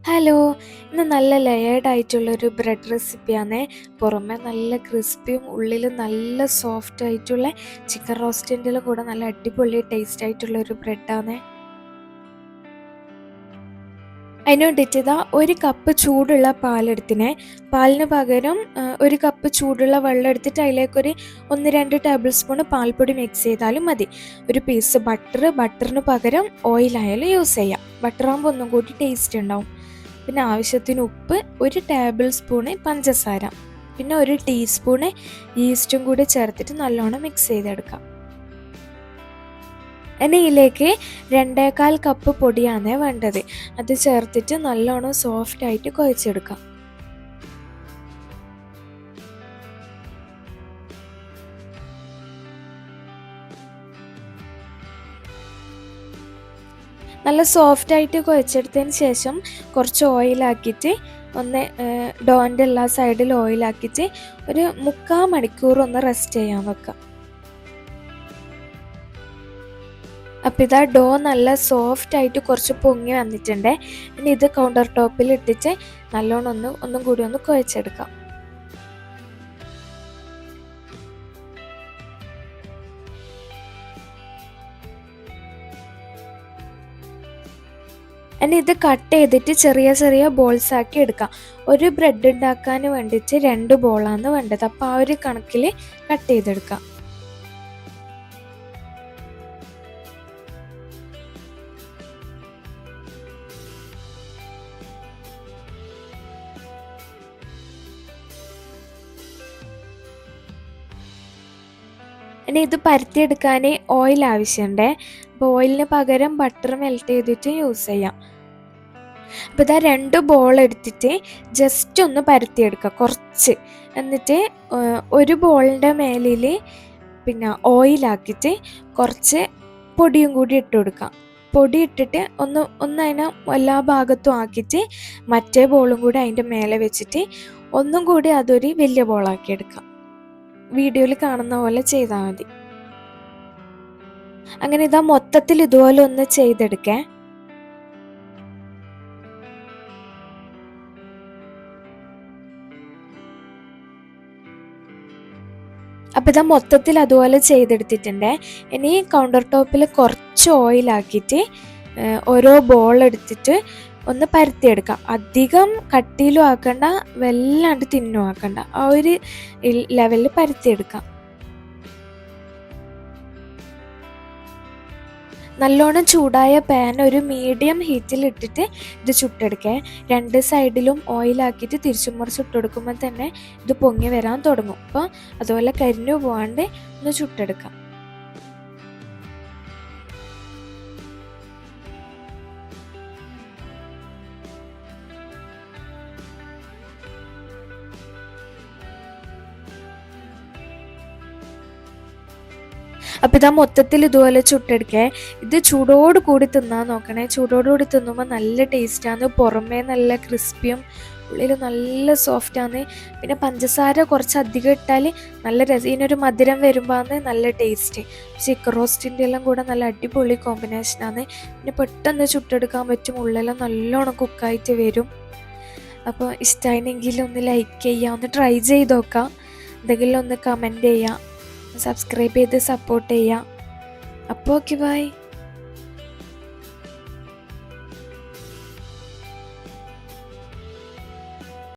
Hello! ഇന്ന് നല്ല layered ആയിട്ടുള്ളൊരു ബ്രെഡ് റെസിപ്പിയാണേ. പുറമെ നല്ല ക്രിസ്പിയും ഉള്ളിൽ നല്ല സോഫ്റ്റ് ആയിട്ടുള്ള ചിക്കൻ റോസ്റ്റിൻ്റെ കൂടെ നല്ല അടിപൊളി ടേസ്റ്റ് ആയിട്ടുള്ളൊരു ബ്രെഡാണേ. അതിന് വേണ്ടിയിട്ട് ഇതാ 1 കപ്പ് ചൂടുള്ള പാലെടുത്തിനെ. പാലിന് പകരം 1 കപ്പ് ചൂടുള്ള വെള്ളം എടുത്തിട്ട് അതിലേക്കൊരു 1-2 ടേബിൾ സ്പൂൺ പാൽപ്പൊടി മിക്സ് ചെയ്താലും മതി. ഒരു പീസ് ബട്ടറിന് പകരം ഓയിലായാലും യൂസ് ചെയ്യാം. ബട്ടറാകുമ്പോൾ ഒന്നും കൂടി ടേസ്റ്റ് ഉണ്ടാവും. പിന്നെ ആവശ്യത്തിന് ഉപ്പ്, 1 ടേബിൾ സ്പൂണ് പഞ്ചസാര, പിന്നെ 1 ടീസ്പൂണ് ഈസ്റ്റും കൂടി ചേർത്തിട്ട് നല്ലോണം മിക്സ് ചെയ്തെടുക്കാം. ഇനി ഇതിലേക്ക് 2.25 കപ്പ് പൊടിയാണ് വേണ്ടത്. അത് ചേർത്തിട്ട് നല്ലോണം സോഫ്റ്റ് ആയിട്ട് കുഴച്ചെടുക്കാം. നല്ല സോഫ്റ്റ് ആയിട്ട് കുഴച്ചെടുത്തതിന് ശേഷം കുറച്ച് ഓയിലാക്കിയിട്ട് ഡോൻ്റെ എല്ലാ സൈഡിലും ഓയിലാക്കിയിട്ട് ഒരു 3/4 മണിക്കൂർ ഒന്ന് റെസ്റ്റ് ചെയ്യാൻ വെക്കാം. അപ്പോൾ ഇതാ ഡോ നല്ല സോഫ്റ്റ് ആയിട്ട് കുറച്ച് പൊങ്ങി വന്നിട്ടുണ്ട്. ഇനി ഇത് കൗണ്ടർ ടോപ്പിൽ ഇട്ടിട്ട് നല്ലോണം ഒന്നും കൂടി ഒന്ന് കുഴച്ചെടുക്കാം. ഇനി ഇത് കട്ട് ചെയ്തിട്ട് ചെറിയ ചെറിയ ബോൾസ് ആക്കി എടുക്കാം. ഒരു ബ്രെഡ് ഉണ്ടാക്കാൻ വേണ്ടിയിട്ട് 2 ബോളാണ് വേണ്ടത്. അപ്പോൾ ആ ഒരു കണക്കിൽ കട്ട് ചെയ്തെടുക്കാം. ഇനി ഇത് പരത്തിയെടുക്കാൻ ഓയിൽ ആവശ്യമുണ്ട്. അപ്പോൾ ഓയിലിന് പകരം ബട്ടർ മെൽറ്റ് ചെയ്തിട്ട് യൂസ് ചെയ്യാം. അപ്പോൾ ഇതാ 2 ബോൾ എടുത്തിട്ട് ജസ്റ്റ് ഒന്ന് പരത്തിയെടുക്കുക കുറച്ച്. എന്നിട്ട് ഒരു ബോളിൻ്റെ മേലിൽ പിന്നെ ഓയിലാക്കിയിട്ട് കുറച്ച് പൊടിയും കൂടി ഇട്ട് കൊടുക്കാം. പൊടി ഇട്ടിട്ട് ഒന്ന് അതിനെ എല്ലാ ഭാഗത്തും ആക്കിയിട്ട് മറ്റേ ബോളും കൂടി അതിൻ്റെ മേലെ വെച്ചിട്ട് ഒന്നും കൂടി അതൊരു വലിയ ബോളാക്കി എടുക്കാം. വീഡിയോയിൽ കാണുന്ന പോലെ ചെയ്താൽ മതി. അങ്ങനെ ഇതാ മൊത്തത്തിൽ ഇതുപോലെ ഒന്ന് ചെയ്തെടുക്കേ. അപ്പോൾ ഇതാ മൊത്തത്തിൽ അതുപോലെ ചെയ്തെടുത്തിട്ടുണ്ട്. ഇനി കൗണ്ടർ ടോപ്പിൽ കുറച്ച് ഓയിലാക്കിയിട്ട് ഓരോ ബോൾ എടുത്തിട്ട് ഒന്ന് പരത്തിയെടുക്കാം. അധികം കട്ടിയിലും ആക്കണ്ട, വല്ലാണ്ട് തിന്നും ആക്കണ്ട, ആ ഒരു ലെവലിൽ പരത്തിയെടുക്കാം. നല്ലോണം ചൂടായ പാൻ ഒരു മീഡിയം ഹീറ്റിൽ ഇട്ടിട്ട് ഇത് ചുട്ടെടുക്കുക. 2 സൈഡിലും ഓയിലാക്കിയിട്ട് തിരിച്ചും മറിച്ച് ഇട്ടെടുക്കുമ്പോൾ തന്നെ ഇത് പൊങ്ങി വരാൻ തുടങ്ങും. അപ്പോൾ അതുപോലെ കരിഞ്ഞു പോകാണ്ട് ഒന്ന് ചുട്ടെടുക്കാം. അപ്പോൾ ഇതാ മൊത്തത്തിൽ ഇതുപോലെ ചുട്ടെടുക്കേ. ഇത് ചൂടോട് കൂടി തിന്നാൻ നോക്കണേ. ചൂടോടുകൂടി തിന്നുമ്പോൾ നല്ല ടേസ്റ്റാണ്. പുറമേ നല്ല ക്രിസ്പിയും ഉള്ളിൽ നല്ല സോഫ്റ്റാണ്. പിന്നെ പഞ്ചസാര കുറച്ച് അധികം ഇട്ടാൽ നല്ല ഇതിനൊരു മധുരം വരുമ്പോഴാണ് നല്ല ടേസ്റ്റ്. ചിക്കൻ റോസ്റ്റിൻ്റെ എല്ലാം കൂടെ നല്ല അടിപൊളി കോമ്പിനേഷനാണ്. പിന്നെ പെട്ടെന്ന് ചുട്ടെടുക്കാൻ പറ്റും. ഉള്ളെല്ലാം നല്ലോണം കുക്കായിട്ട് വരും. അപ്പോൾ ഇഷ്ടമായിരുന്നെങ്കിൽ ഒന്ന് ലൈക്ക് ചെയ്യുക, ഒന്ന് ട്രൈ ചെയ്ത് നോക്കാം. എന്തെങ്കിലും ഒന്ന് കമൻറ്റ് ചെയ്യുക, സബ്സ്ക്രൈബ് ചെയ്ത് സപ്പോർട്ട് ചെയ്യാം. അപ്പോൾ ഓക്കെ, ബൈ.